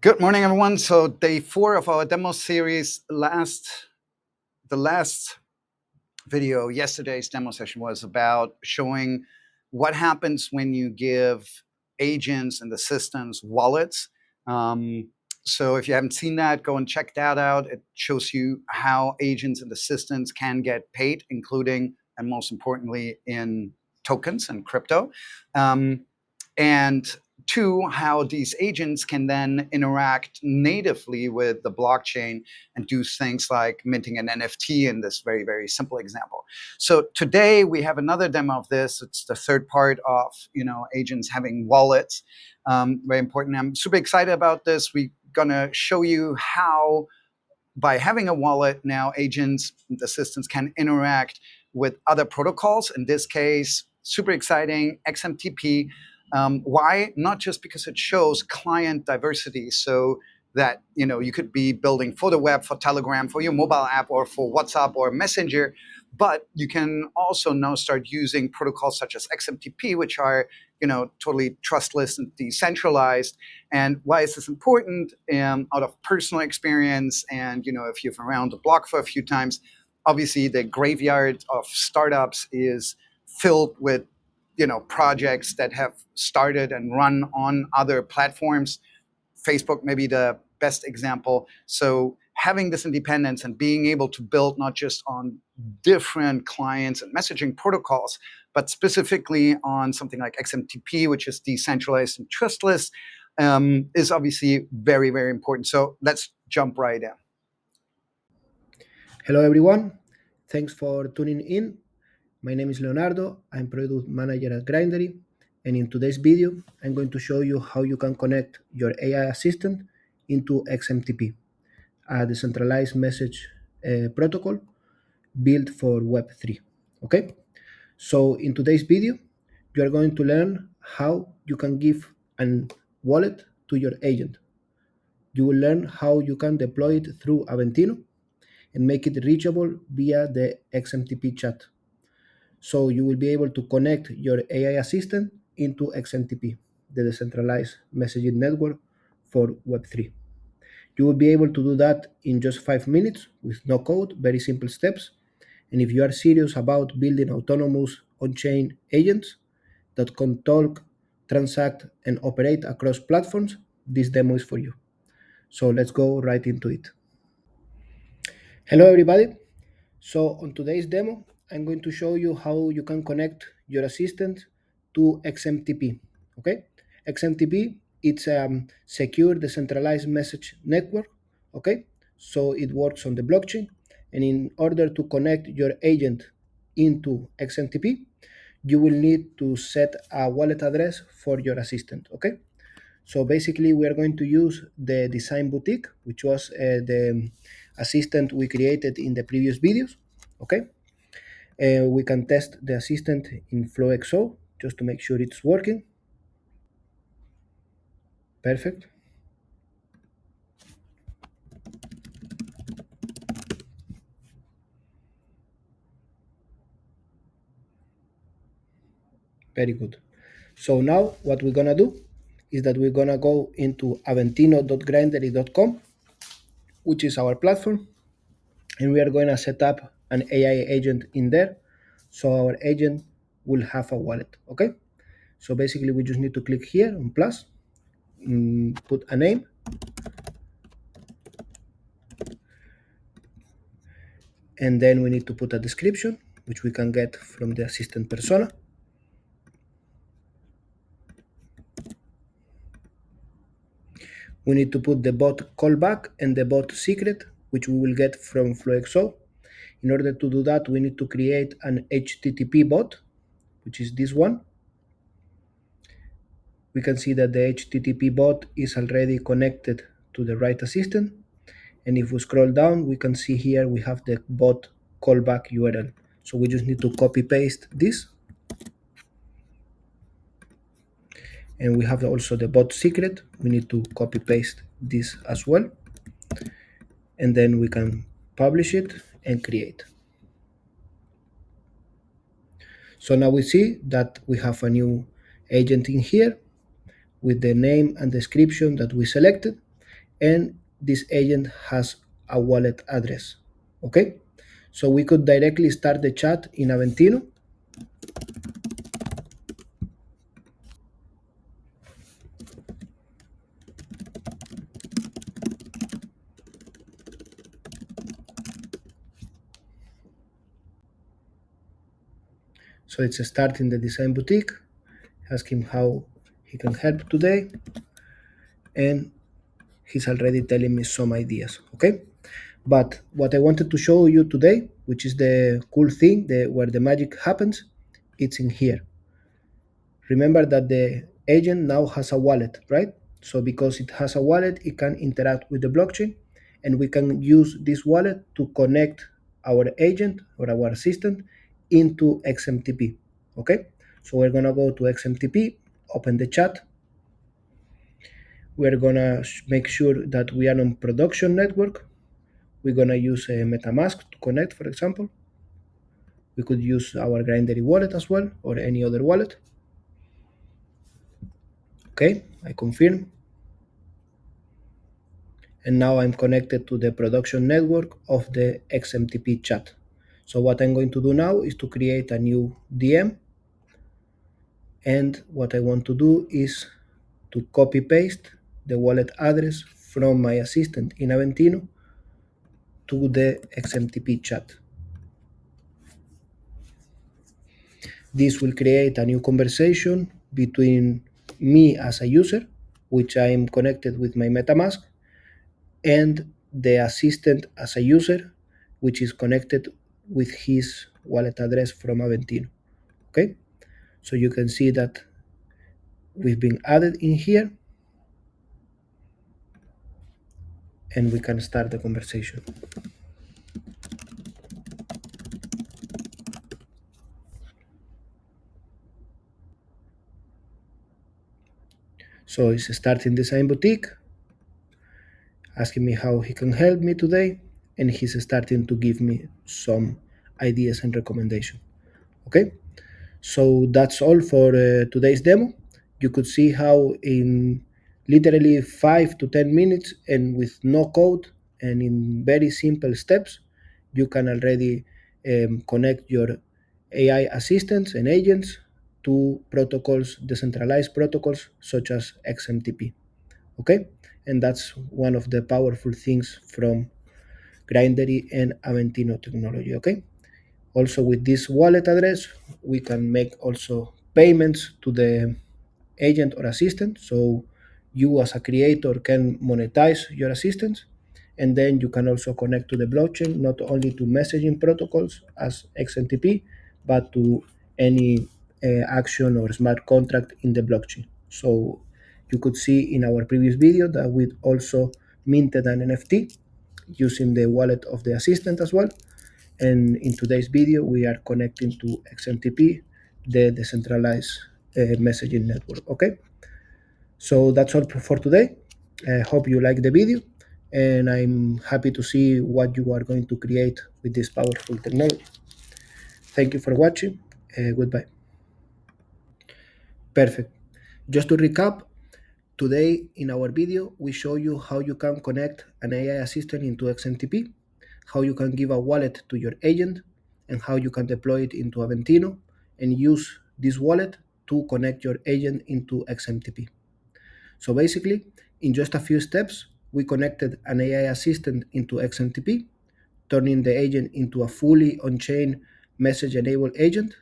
Good morning, everyone. So day 4 of our demo series. The last video, yesterday's demo session, was about showing what happens when you give agents and assistants wallets. So if you haven't seen that, go and check that out. It shows you how agents and assistants can get paid, including and most importantly in tokens and crypto. And two, how these agents can then interact natively with the blockchain and do things like minting an NFT in this very, very simple example. So today we have another demo of this. It's the third part of agents having wallets. Very important. I'm super excited about this. We're gonna show you how, by having a wallet now, agents and assistants can interact with other protocols. In this case, super exciting, XMTP. Why? Not just because it shows client diversity, so that you could be building for the web, for Telegram, for your mobile app, or for WhatsApp or Messenger, but you can also now start using protocols such as XMTP, which are totally trustless and decentralized. And why is this important? Out of personal experience, and if you've around the block for a few times, obviously the graveyard of startups is filled with projects that have started and run on other platforms. Facebook may be the best example. So having this independence and being able to build not just on different clients and messaging protocols, but specifically on something like XMTP, which is decentralized and trustless, is obviously very, very important. So let's jump right in. Hello everyone, thanks for tuning in. My name is Leonardo, I'm product manager at Grindery, and in today's video I'm going to show you how you can connect your AI assistant into XMTP, a decentralized message protocol built for Web3. Okay, so in today's video you are going to learn how you can give an wallet to your agent. You will learn how you can deploy it through Aventino and make it reachable via the XMTP chat. So you will be able to connect your AI assistant into XMTP, the decentralized messaging network for Web3. You will be able to do that in just 5 minutes with no code, very simple steps. And if you are serious about building autonomous on-chain agents that can talk, transact, and operate across platforms, this demo is for you. So let's go right into it. Hello everybody. So on today's demo, I'm going to show you how you can connect your assistant to XMTP. Okay, XMTP, it's a secure decentralized message network. Okay, so it works on the blockchain, and in order to connect your agent into XMTP, you will need to set a wallet address for your assistant. Okay, so basically we are going to use the design boutique, which was the assistant we created in the previous videos. Okay, we can test the assistant in FlowXO just to make sure it's working. Perfect. Very good. So now what we're gonna do is that we're gonna go into aventino.grindery.com, which is our platform, and we are going to set up an AI agent in there. So our agent will have a wallet. Okay, so basically we just need to click here on plus, put a name, and then we need to put a description, which we can get from the assistant persona. We need to put the bot callback and the bot secret, which we will get from FlowXO. In order to do that, we need to create an HTTP bot, which is this one. We can see that the HTTP bot is already connected to the right assistant. And if we scroll down, we can see here we have the bot callback URL. So we just need to copy paste this. And we have also the bot secret. We need to copy paste this as well. And then we can publish it and create. So now we see that we have a new agent in here with the name and description that we selected. and this agent has a wallet address. Okay, so we could directly start the chat in Aventino. So it's starting the design boutique. Ask him how he can help today, and he's already telling me some ideas. Okay, but what I wanted to show you today, which is the cool thing, where the magic happens, it's in here. Remember that the agent now has a wallet, right? So because it has a wallet, it can interact with the blockchain, and we can use this wallet to connect our agent or our assistant into XMTP. Okay, so we're gonna go to XMTP, open the chat. We're gonna make sure that we are on production network. We're gonna use a MetaMask to connect, for example. We could use our Grindery wallet as well, or any other wallet. Okay, I confirm. And now I'm connected to the production network of the XMTP chat. So what I'm going to do now is to create a new DM, and what I want to do is to copy paste the wallet address from my assistant in Aventino to the XMTP chat. This will create a new conversation between me as a user, which I am connected with my MetaMask, and the assistant as a user, which is connected with his wallet address from Aventino. Okay, so you can see that we've been added in here, and we can start the conversation. So he's starting Design Boutique, asking me how he can help me today, and he's starting to give me some ideas and recommendations. Okay, so that's all for today's demo. You could see how in literally 5 to 10 minutes and with no code and in very simple steps, you can already connect your AI assistants and agents to protocols, decentralized protocols such as XMTP. Okay, and that's one of the powerful things from Grindery and Aventino technology. Okay, also with this wallet address, we can make also payments to the agent or assistant. So you as a creator can monetize your assistants, and then you can also connect to the blockchain, not only to messaging protocols as XMTP, but to any action or smart contract in the blockchain. So you could see in our previous video that we also minted an NFT using the wallet of the assistant as well. And in today's video, we are connecting to XMTP, the decentralized messaging network. Okay, so that's all for today. I hope you like the video, and I'm happy to see what you are going to create with this powerful technology. Thank you for watching. Goodbye. Perfect. Just to recap, today in our video, we show you how you can connect an AI assistant into XMTP, how you can give a wallet to your agent, and how you can deploy it into Aventino and use this wallet to connect your agent into XMTP. So basically, in just a few steps, we connected an AI assistant into XMTP, turning the agent into a fully on-chain message-enabled agent.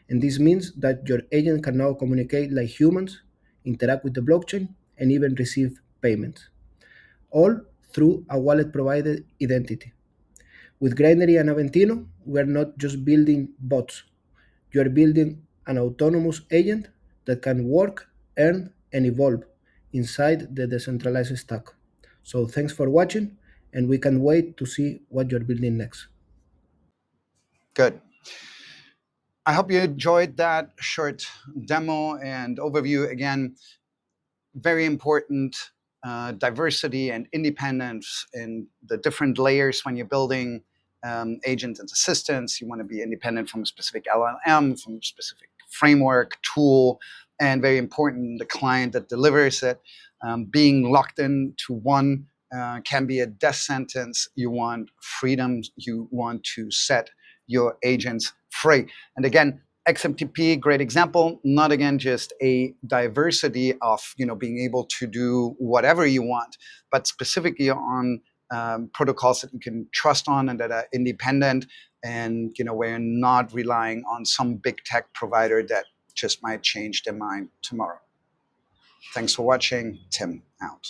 And this means that your agent can now communicate like humans, interact with the blockchain, and even receive payments, all through a wallet provided identity. With Grindery and Aventino, we're not just building bots, you are building an autonomous agent that can work, earn, and evolve inside the decentralized stack. So thanks for watching, and we can wait to see what you're building next. Good. I hope you enjoyed that short demo and overview. Again, very important diversity and independence in the different layers when you're building agents and assistants. You want to be independent from a specific LLM, from a specific framework, tool, and very important, the client that delivers it. Being locked in to one can be a death sentence. You want freedom. You want to set your agents free. And again, XMTP, great example. Not again just a diversity of being able to do whatever you want, but specifically on protocols that you can trust on and that are independent, and we're not relying on some big tech provider that just might change their mind tomorrow. Thanks for watching. Tim out.